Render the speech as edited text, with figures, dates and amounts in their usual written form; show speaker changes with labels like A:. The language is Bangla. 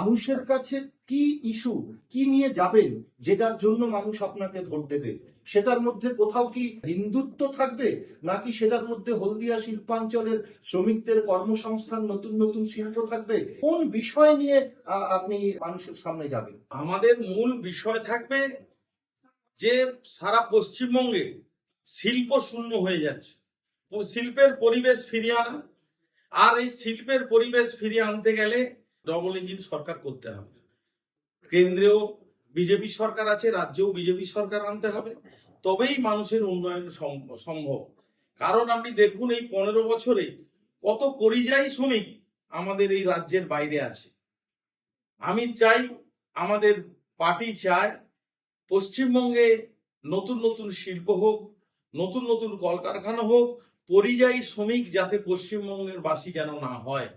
A: মানুষের কাছে কি ইস্যু, কি নিয়ে যাবেন যেটার জন্য মানুষ আপনাকে ভোট দেবে? সেটার মধ্যে কোথাও কি হিন্দুত্ব থাকবে, নাকি সেটার মধ্যে হলদিয়া শিল্পাঞ্চলের শ্রমিকদের কর্মসংস্থান, নতুন নতুন শিল্প থাকবে? কোন বিষয় নিয়ে আপনি মানুষের সামনে যাবেন?
B: আমাদের মূল বিষয় থাকবে যে সারা পশ্চিমবঙ্গে শিল্প শূন্য হয়ে যাচ্ছে, শিল্পের পরিবেশ ফিরিয়ে আনা। আর এই শিল্পের পরিবেশ ফিরিয়ে আনতে গেলে ডবল ইঞ্জিন সরকার করতে হবে। কেন্দ্রেও বিজেপি সরকার আছে, রাজ্যেও বিজেপি সরকার আনতে হবে, তবেই মানুষের উন্নয়ন সম্ভব। কারণ আপনি দেখুন, এই 15 বছরে কত পরিযায়ী শ্রমিক আমাদের এই রাজ্যের বাইরে আছে। আমি চাই, আমাদের পার্টি চায়, পশ্চিমবঙ্গে নতুন নতুন শিল্প হোক, নতুন নতুন কলকারখানা হোক, পরিযায়ী শ্রমিক যাতে পশ্চিমবঙ্গের বাসী যেন না হয়।